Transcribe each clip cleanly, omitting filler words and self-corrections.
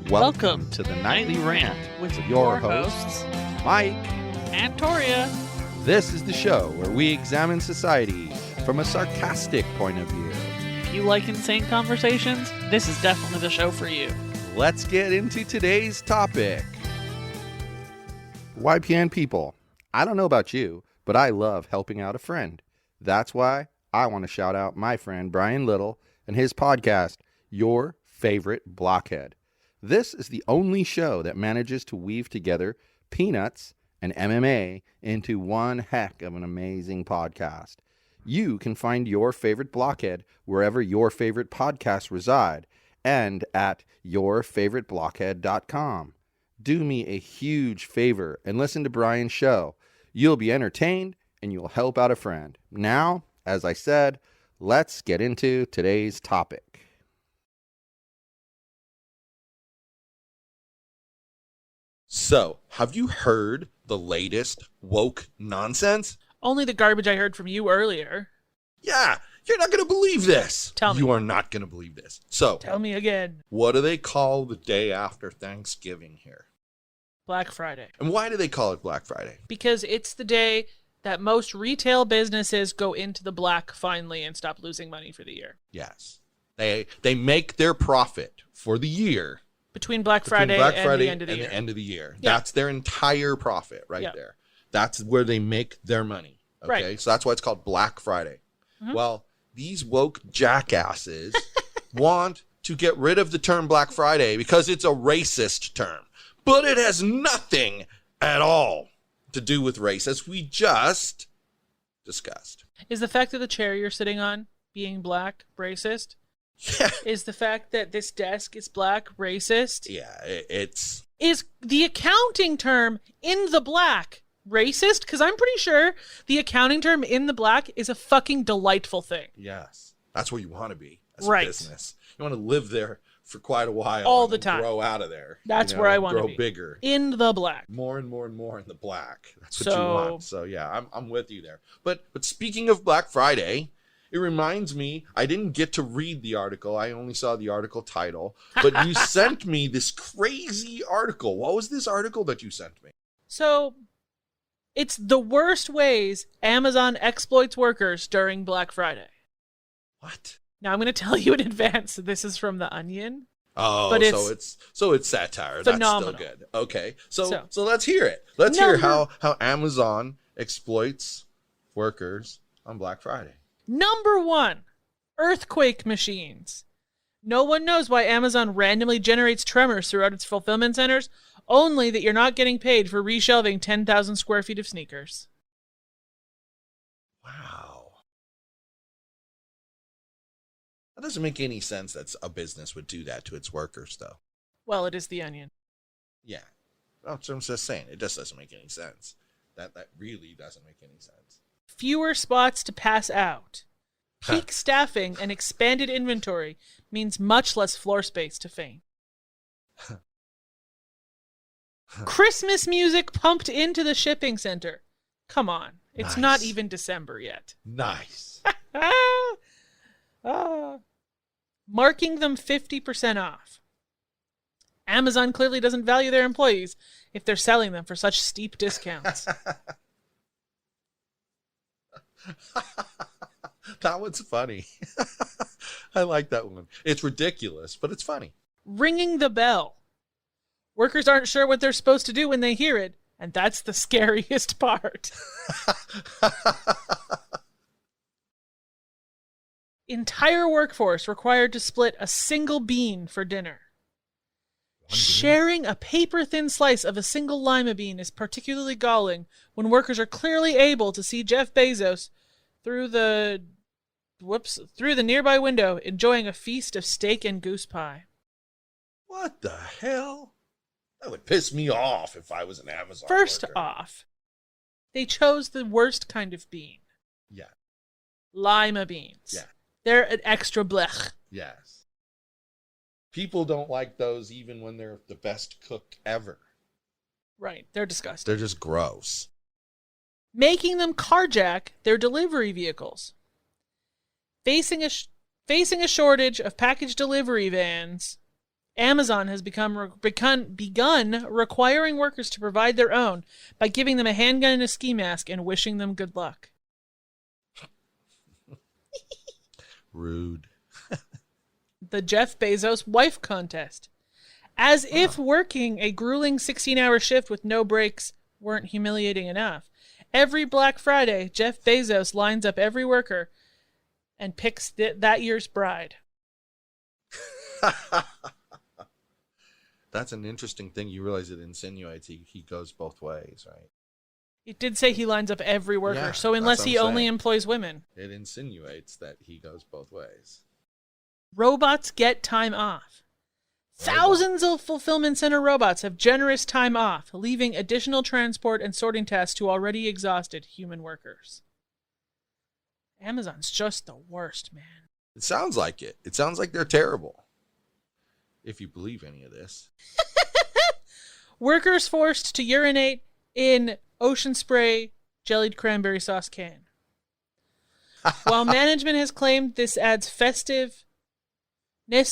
Welcome to the Nightly Rant with your hosts, Mike and Torya. This is the show where we examine society from a sarcastic point of view. If you like insane conversations, this is definitely the show for you. Let's get into today's topic. YPN people, I don't know about you, but I love helping out a friend. That's why I want to shout out my friend Brian Little and his podcast, Your Favorite Blockhead. This is the only show that manages to weave together peanuts and MMA into one heck of an amazing podcast. You can find Your Favorite Blockhead wherever your favorite podcasts reside and at yourfavoriteblockhead.com. Do me a huge favor and listen to Brian's show. You'll be entertained and you'll help out a friend. Now, as I said, let's get into today's topic. So, have you heard the latest woke nonsense? Only the garbage I heard from you earlier. Yeah, you're not going to believe this. Tell me. You are not going to believe this. So, Tell me again. what do they call the day after Thanksgiving here? Black Friday. And why do they call it Black Friday? Because it's the day that most retail businesses go into the black finally and stop losing money for the year. Yes. They make their profit for the year. Between Black Friday and the end of the year. The end of the year. Yeah. That's their entire profit right there. That's where they make their money. Okay. Right. So that's why it's called Black Friday. Mm-hmm. Well, these woke jackasses want to get rid of the term Black Friday because it's a racist term. But it has nothing at all to do with race, as we just discussed. Is the fact that the chair you're sitting on being black racist? Yeah. Is the fact that this desk is black racist? Yeah, it's... Is the accounting term in the black racist? Because I'm pretty sure the accounting term in the black is a fucking delightful thing. Yes. That's where you want to be as Right. a business. You want to live there for quite a while. All and the then time. grow out of there. That's where I want to grow be. bigger. In the black. More and more and more in the black. That's what So- you want. So yeah, I'm with you there. But speaking of Black Friday, it reminds me, I didn't get to read the article. I only saw the article title. But you sent me this crazy article. What was this article that you sent me? So, it's the worst ways Amazon exploits workers during Black Friday. What? Now, I'm going to tell you in advance that this is from The Onion. Oh, But so it's satire. phenomenal. That's still good. Okay. So So- let's hear it. Let's hear Number- how Amazon exploits workers on Black Friday. Number 1, earthquake machines. No one knows why Amazon randomly generates tremors throughout its fulfillment centers, only that you're not getting paid for reshelving 10,000 square feet of sneakers. Wow. That doesn't make any sense that a business would do that to its workers, though. Well, it is The Onion. Yeah. That's what I'm just saying. It just doesn't make any sense. That really doesn't make any sense. Fewer spots to pass out. Peak staffing and expanded inventory means much less floor space to faint. Christmas music pumped into the shipping center. Come on. It's not Nice. even December yet. Nice. Marking them 50% off. Amazon clearly doesn't value their employees if they're selling them for such steep discounts. That one's funny. I like that one. It's ridiculous, but it's funny. Ringing the bell. Workers aren't sure what they're supposed to do when they hear it, and that's the scariest part. Entire workforce required to split a single bean for dinner. Sharing a paper-thin slice of a single lima bean is particularly galling when workers are clearly able to see Jeff Bezos through the nearby window enjoying a feast of steak and goose pie. What the hell? That would piss me off if I was an Amazon First worker. off, they chose the worst kind of bean. Yeah. Lima beans. Yeah. They're an extra blech. Yes. People don't like those even when they're the best cook ever. Right. They're disgusting. They're just gross. Making them carjack their delivery vehicles. Facing a shortage of package delivery vans, Amazon has begun requiring workers to provide their own by giving them a handgun and a ski mask and wishing them good luck. Rude. The Jeff Bezos wife contest. As if working a grueling 16-hour shift with no breaks weren't humiliating enough, every Black Friday, Jeff Bezos lines up every worker and picks that year's bride. That's an interesting thing. You realize it insinuates he goes both ways, right? It did say he lines up every worker, Yeah, so unless that's what he I'm only saying. employs women. It insinuates that he goes both ways. Robots get time off. Thousands of fulfillment center robots have generous time off, leaving additional transport and sorting tasks to already exhausted human workers. Amazon's just the worst, man. It sounds like it. It sounds like they're terrible. If you believe any of this. Workers forced to urinate in ocean spray jellied cranberry sauce can. While management has claimed this adds festiveness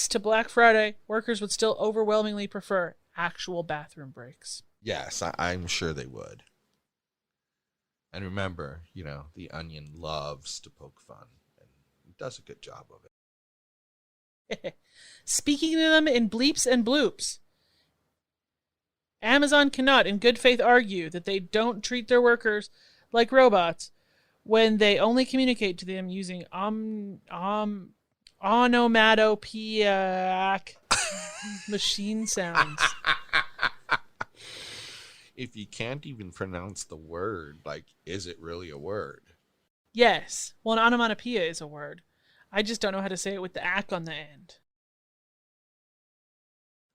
to Black Friday, workers would still overwhelmingly prefer actual bathroom breaks. Yes, I'm sure they would. And remember, the Onion loves to poke fun. And does a good job of it. Speaking to them in Bleeps and Bloops, Amazon cannot in good faith argue that they don't treat their workers like robots when they only communicate to them using onomatopoeic machine sounds. If you can't even pronounce the word, is it really a word? Yes. Well, an onomatopoeia is a word. I just don't know how to say it with the "ack" on the end.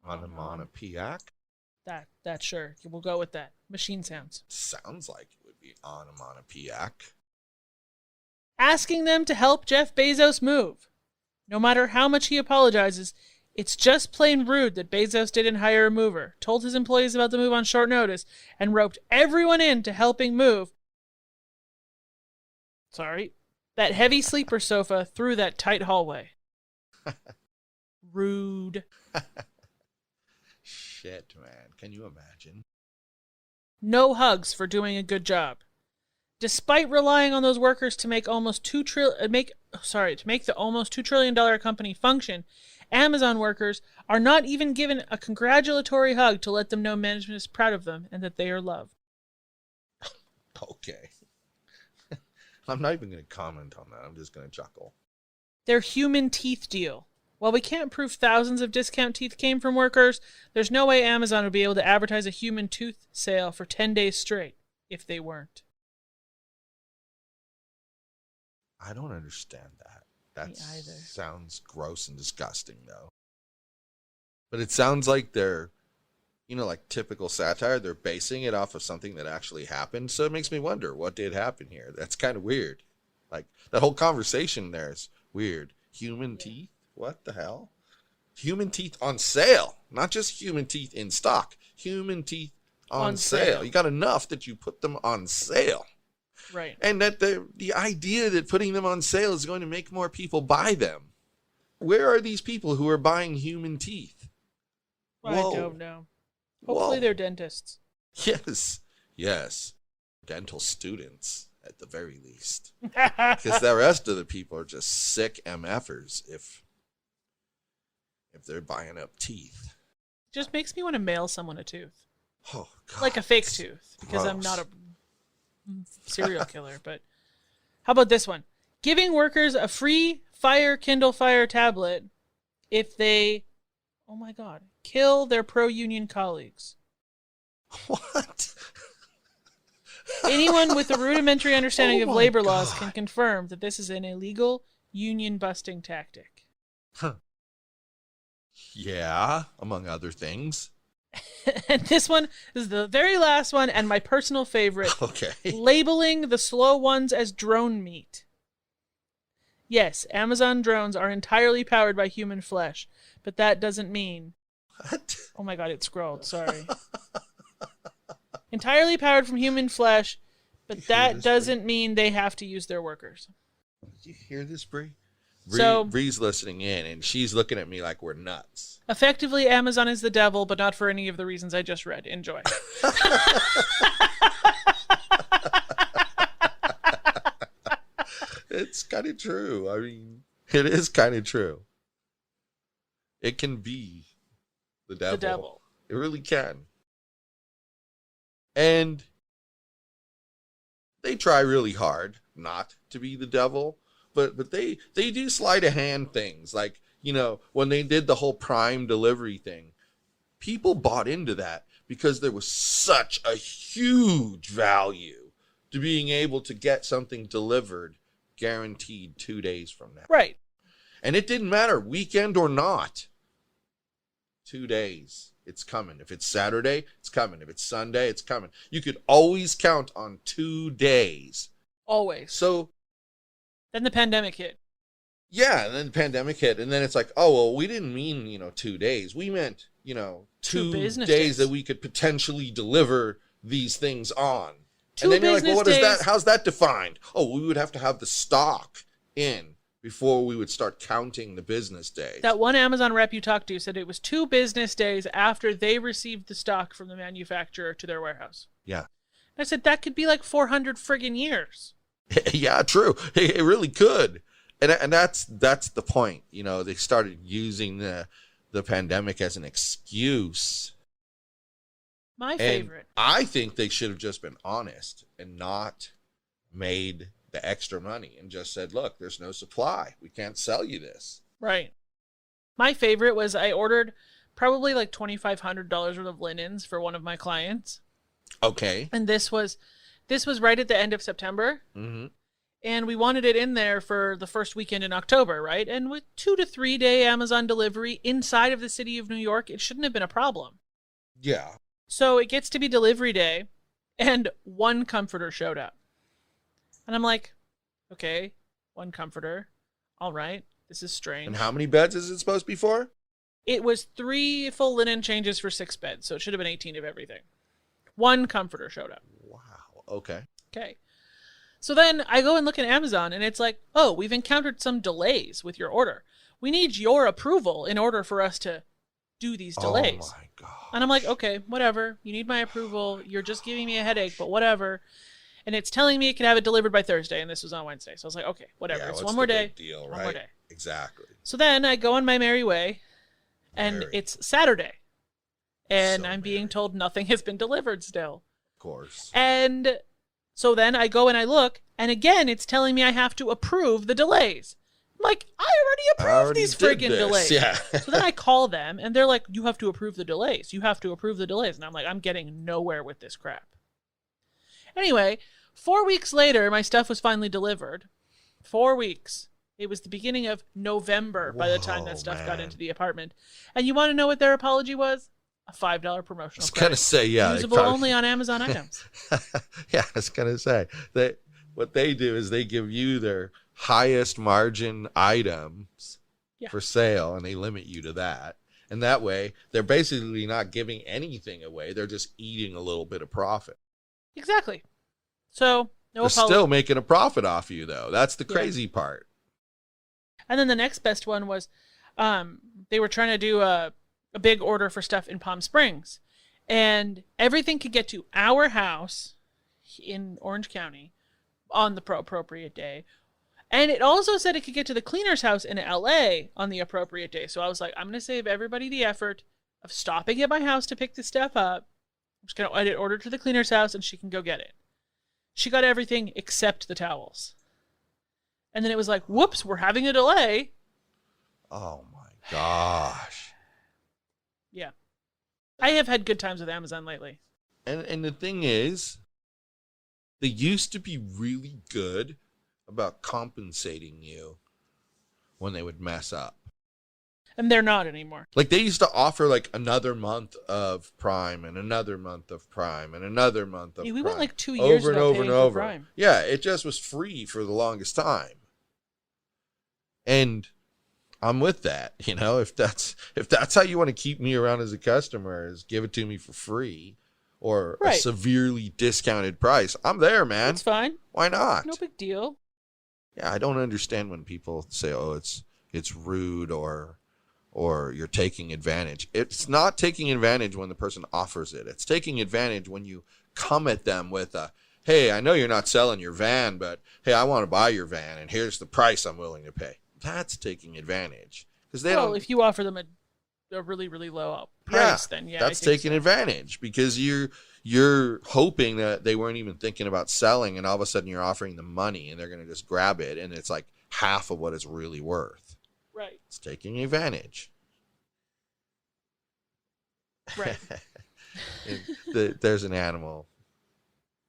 Onomatopoeic? That sure. We'll go with that. Machine sounds. Sounds like it would be onomatopoeic. Asking them to help Jeff Bezos move. No matter how much he apologizes, it's just plain rude that Bezos didn't hire a mover, told his employees about the move on short notice, and roped everyone into helping move that heavy sleeper sofa through that tight hallway. Rude. Shit, man. Can you imagine? No hugs for doing a good job. Despite relying on those workers to make the almost $2 trillion company function, Amazon workers are not even given a congratulatory hug to let them know management is proud of them and that they are loved. Okay. I'm not even going to comment on that. I'm just going to chuckle. Their human teeth deal. While we can't prove thousands of discount teeth came from workers, there's no way Amazon would be able to advertise a human tooth sale for 10 days straight if they weren't. I don't understand that. That sounds gross and disgusting, though. But it sounds like they're, like typical satire. They're basing it off of something that actually happened. So it makes me wonder, what did happen here? That's kind of weird. Like, that whole conversation there is weird. Human teeth? What the hell? Human teeth on sale. Not just human teeth in stock. Human teeth on sale. You got enough that you put them on sale. Right. And that the idea that putting them on sale is going to make more people buy them. Where are these people who are buying human teeth? I don't know. Hopefully they're dentists. Yes. Dental students, at the very least. Because the rest of the people are just sick MFers if they're buying up teeth. Just makes me want to mail someone a tooth. Oh, God. Like a fake tooth. Because Gross. I'm not a serial killer. But how about this one? Giving workers a free Kindle Fire tablet if they, oh my God, kill their pro-union colleagues. What? Anyone with a rudimentary understanding of labor laws can confirm that this is an illegal union-busting tactic. Huh. Yeah, among other things. And this one is the very last one and my personal favorite. Okay. Labeling the slow ones as drone meat. Yes, Amazon drones are entirely powered by human flesh, but that doesn't mean... What? Oh my God, it scrolled. Sorry. Entirely powered from human flesh, but that doesn't mean they have to use their workers. Did you hear this, Bree? Bree's listening in, and she's looking at me like we're nuts. Effectively, Amazon is the devil, but not for any of the reasons I just read. Enjoy. It's kind of true. I mean, it is kind of true. It can be the devil. The devil. It really can. And they try really hard not to be the devil, but they do sleight of hand things. Like, you know, when they did the whole Prime delivery thing, people bought into that because there was such a huge value to being able to get something delivered guaranteed 2 days from now. Right. And it didn't matter, weekend or not. 2 days, it's coming. If it's Saturday, it's coming. If it's Sunday, it's coming. You could always count on 2 days. Always. So then the pandemic hit. Yeah, and then the pandemic hit, and then it's like, oh, well, we didn't mean, 2 days. We meant, 2 days that we could potentially deliver these things on. And then you're like, well, what is that? How's that defined? Oh, we would have to have the stock in before we would start counting the business days. That one Amazon rep you talked to said it was 2 business days after they received the stock from the manufacturer to their warehouse. Yeah. I said, that could be like 400 friggin' years. Yeah, true. It really could. And that's the point. They started using the pandemic as an excuse. My favorite. I think they should have just been honest and not made the extra money and just said, look, there's no supply. We can't sell you this. Right. My favorite was I ordered probably like $2,500 worth of linens for one of my clients. Okay. And this was right at the end of September. Mm-hmm. And we wanted it in there for the first weekend in October, right? And with 2 to 3 day Amazon delivery inside of the city of New York, it shouldn't have been a problem. Yeah. So it gets to be delivery day, and 1 comforter showed up. And I'm like, okay, 1 comforter. All right, this is strange. And how many beds is it supposed to be for? It was 3 full linen changes for 6 beds, so it should have been 18 of everything. 1 comforter showed up. Wow, okay. Okay. So then I go and look at Amazon, and it's like, oh, we've encountered some delays with your order. We need your approval in order for us to do these delays. Oh, my God. And I'm like, okay, whatever. You need my approval. You're just giving me a headache, but whatever. And it's telling me it can have it delivered by Thursday, and this was on Wednesday. So I was like, okay, whatever. Yeah, it's one more day. Big deal, one right? more day. Exactly. So then I go on my merry way, and it's Saturday. And I'm being told nothing has been delivered still. Of course. And so then I go and I look, and again, it's telling me I have to approve the delays. I'm like, I already approved these friggin' delays. Yeah. So then I call them, and they're like, you have to approve the delays. You have to approve the delays. And I'm like, I'm getting nowhere with this crap. Anyway, 4 weeks later, my stuff was finally delivered. 4 weeks. It was the beginning of November by the time that stuff got into the apartment. And you want to know what their apology was? A $5 promotional price. I was going to say, yeah. Usable only on Amazon items. Yeah, I was going to say. What they do is they give you their highest margin items for sale, and they limit you to that. And that way, they're basically not giving anything away. They're just eating a little bit of profit. Exactly. So, no they're apology. Still making a profit off you, though. That's the crazy part. And then the next best one was they were trying to do a big order for stuff in Palm Springs. And everything could get to our house in Orange County on the appropriate day. And it also said it could get to the cleaner's house in LA on the appropriate day. So I was like, I'm going to save everybody the effort of stopping at my house to pick this stuff up. I'm just going to edit order to the cleaner's house, and she can go get it. She got everything except the towels. And then it was like, whoops, we're having a delay. Oh my gosh. Yeah. I have had good times with Amazon lately. And the thing is, they used to be really good about compensating you when they would mess up. And they're not anymore. Like, they used to offer like another month of Prime and another month of Prime and another month of Prime. We went like 2 years over and over and over. Prime. Yeah, it just was free for the longest time. And I'm with that. If that's how you want to keep me around as a customer, is give it to me for free or a severely discounted price. I'm there, man. That's fine. Why not? No big deal. Yeah, I don't understand when people say, "Oh, it's rude," or you're taking advantage. It's not taking advantage when the person offers it. It's taking advantage when you come at them with a, "Hey, I know you're not selling your van, but hey, I want to buy your van, and here's the price I'm willing to pay." That's taking advantage because they don't. If you offer them a really, really low price, then yeah, that's taking advantage because you're hoping that they weren't even thinking about selling, and all of a sudden you're offering them money, and they're going to just grab it, and it's like half of what it's really worth. Right. It's taking advantage. Right. There's an animal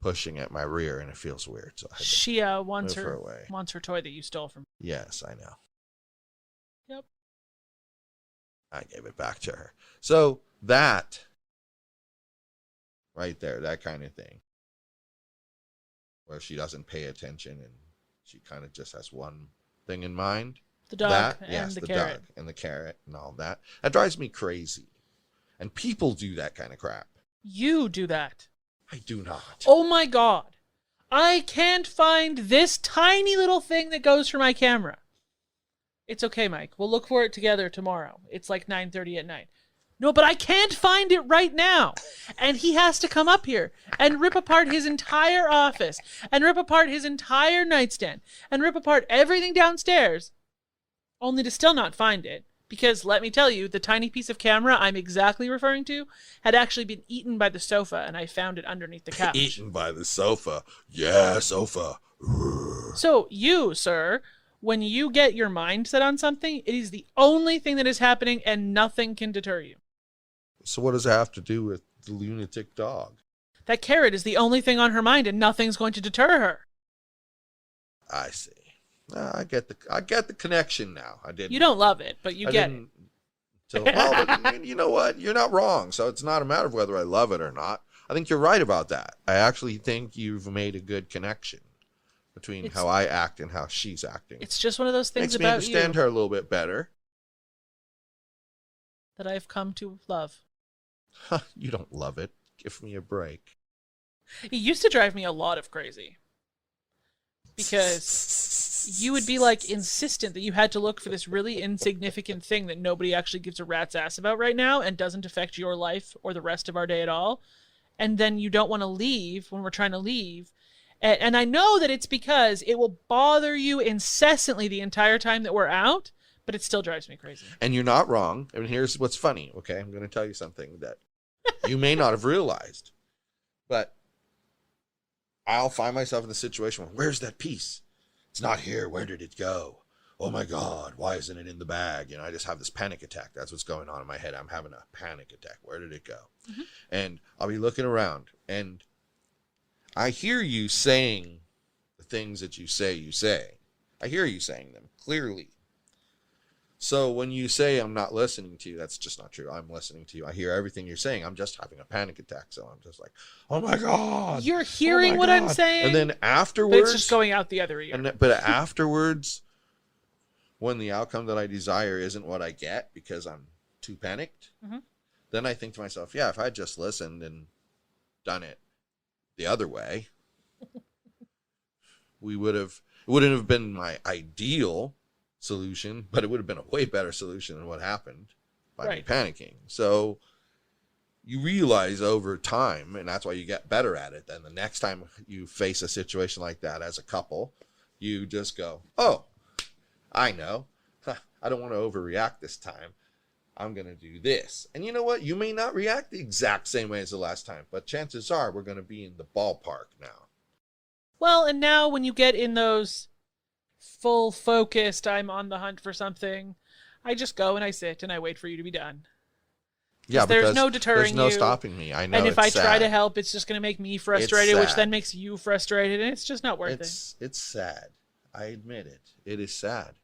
pushing at my rear, and it feels weird. So she wants move her away. wants her toy that you stole from. Yes, I know. Yep. I gave it back to her. So that right there, that kind of thing, where she doesn't pay attention and she kind of just has one thing in mind. The dog yes, and the carrot. dog And the carrot and all that. That drives me crazy. And people do that kind of crap. You do that. I do not. Oh my God. I can't find this tiny little thing that goes for my camera. It's okay, Mike. We'll look for it together tomorrow. It's like 9:30 at night. No, but I can't find it right now. And he has to come up here and rip apart his entire office and rip apart his entire nightstand and rip apart everything downstairs only to still not find it. Because let me tell you, the tiny piece of camera I'm exactly referring to had actually been eaten by the sofa, and I found it underneath the couch. Eaten by the sofa. Yeah, sofa. So you, sir, when you get your mind set on something, it is the only thing that is happening and nothing can deter you. So what does it have to do with the lunatic dog? That carrot is the only thing on her mind and nothing's going to deter her. I see. I get the connection now. I didn't. You don't love it, but you get it. Well, but you know what? You're not wrong. So it's not a matter of whether I love it or not. I think you're right about that. I actually think you've made a good connection between how I act and how she's acting. It's just one of those things Makes about me understand you her a little bit better. that I've come to love. You don't love it. Give me a break. It used to drive me a lot of crazy. Because you would be like insistent that you had to look for this really insignificant thing that nobody actually gives a rat's ass about right now and doesn't affect your life or the rest of our day at all. And then you don't want to leave when we're trying to leave. And I know that it's because it will bother you incessantly the entire time that we're out, but it still drives me crazy. And you're not wrong. And here's what's funny, okay? I'm going to tell you something that you may not have realized. But I'll find myself in the situation where, where's that piece? It's not here. Where did it go? Oh my God, why isn't it in the bag? I just have this panic attack. That's what's going on in my head. I'm having a panic attack. Where did it go? Mm-hmm. And I'll be looking around and I hear you saying the things that you say. I hear you saying them clearly. So when you say I'm not listening to you, that's just not true. I'm listening to you. I hear everything you're saying. I'm just having a panic attack. So I'm just like, oh my God. You're hearing what I'm saying? And then afterwards. But it's just going out the other ear. But afterwards, when the outcome that I desire isn't what I get because I'm too panicked, mm-hmm. then I think to myself, yeah, if I had just listened and done it the other way, it wouldn't have been my ideal solution, but it would have been a way better solution than what happened by me panicking. So you realize over time, and that's why you get better at it, then the next time you face a situation like that as a couple, you just go, oh, I know. I don't want to overreact this time. I'm going to do this. And you know what? You may not react the exact same way as the last time, but chances are we're going to be in the ballpark now. Well, and now when you get in those full focused, I'm on the hunt for something, I just go and I sit and I wait for you to be done. Yeah, there's no deterring there's no you. stopping me. I know. And if I sad. try to help, it's just going to make me frustrated, which then makes you frustrated, and it's just not worth it. It's sad. I admit it. It is sad.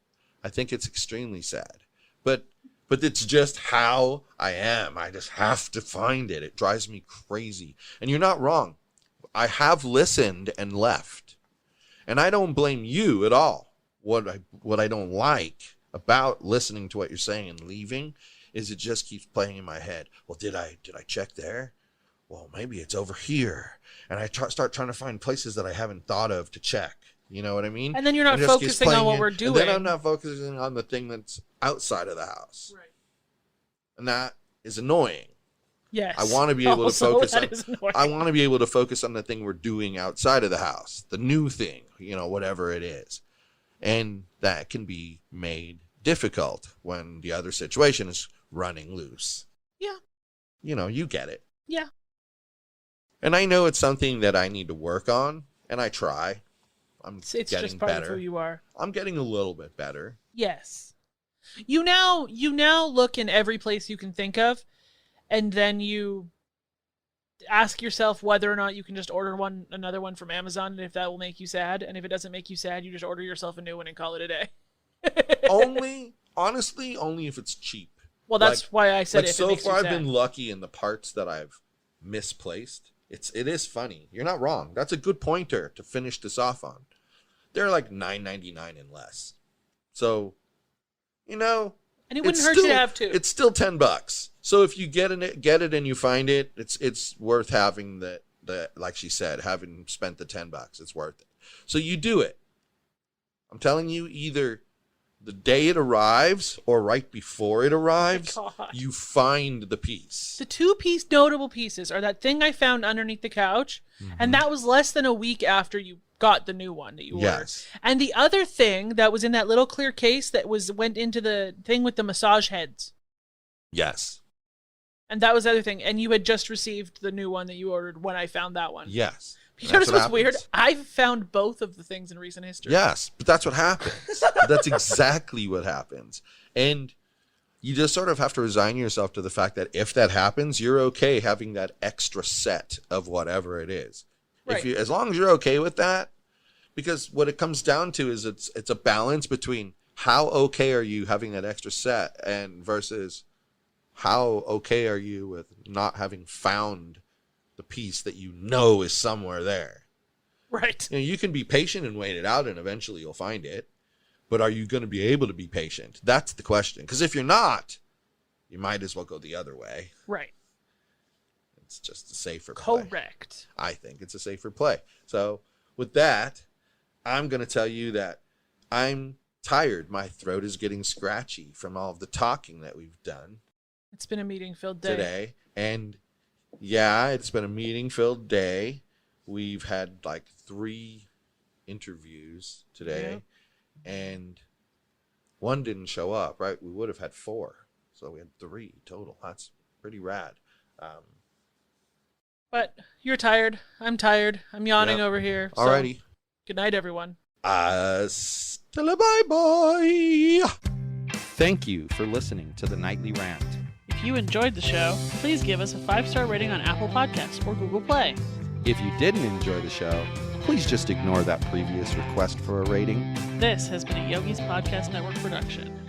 I think it's extremely sad. But it's just how I am. I just have to find it. It drives me crazy. And you're not wrong. I have listened and left. And I don't blame you at all. What I don't like about listening to what you're saying and leaving is it just keeps playing in my head. Well, did I check there? Well, maybe it's over here. And I start trying to find places that I haven't thought of to check. You know what I mean? And then you're not And it just keeps focusing on playing what in, we're doing. And then I'm not focusing on the thing that's outside of the house. Right. And that is annoying. Yes. I want to be able to focus that on. is annoying. I want to be able to focus on the thing we're doing outside of the house, the new thing, whatever it is, and that can be made difficult when the other situation is running loose. Yeah. You get it. Yeah. And I know it's something that I need to work on, and I try. It's getting just part better. of who you are. I'm getting a little bit better. Yes. You now look in every place you can think of, and then you ask yourself whether or not you can just order another one from Amazon, and if that will make you sad. And if it doesn't make you sad, you just order yourself a new one and call it a day. Honestly, only if it's cheap. Well, that's why I said if it so makes far you I've sad. been lucky in the parts that I've misplaced. It is funny. You're not wrong. That's a good pointer to finish this off on. They're like $9.99 and less. So, and it wouldn't hurt you to have two. It's still $10. So if you get it and you find it, it's worth having the like she said, having spent the $10. It's worth it. So you do it. I'm telling you, either the day it arrives or right before it arrives, you find the piece. The 2-piece notable pieces are that thing I found underneath the couch, and that was less than a week after you got the new one that you ordered. And the other thing that was in that little clear case that went into the thing with the massage heads. Yes. And that was the other thing. And you had just received the new one that you ordered when I found that one. Yes. You notice what's weird? I've found both of the things in recent history. Yes, but that's what happens. That's exactly what happens. And you just sort of have to resign yourself to the fact that if that happens, you're okay having that extra set of whatever it is. Right. As long as you're okay with that, because what it comes down to is it's a balance between how okay are you having that extra set and versus how okay are you with not having found the piece that is somewhere there. Right. You can be patient and wait it out, and eventually you'll find it. But are you going to be able to be patient? That's the question. Because if you're not, you might as well go the other way. Right. It's just a safer play. Correct. I think it's a safer play. So with that, I'm going to tell you that I'm tired. My throat is getting scratchy from all of the talking that we've done. It's been a meeting-filled day. Today. And yeah, it's been a meeting-filled day. We've had like 3 interviews today, and 1 didn't show up, right? We would have had 4. So we had 3 total. That's pretty rad. But you're tired. I'm tired. I'm yawning over here. So Alrighty. Good night, everyone. Hasta bye-bye. Thank you for listening to the Nightly Rant. If you enjoyed the show, please give us a 5-star rating on Apple Podcasts or Google Play. If you didn't enjoy the show, please just ignore that previous request for a rating. This has been a Yogi's Podcast Network production.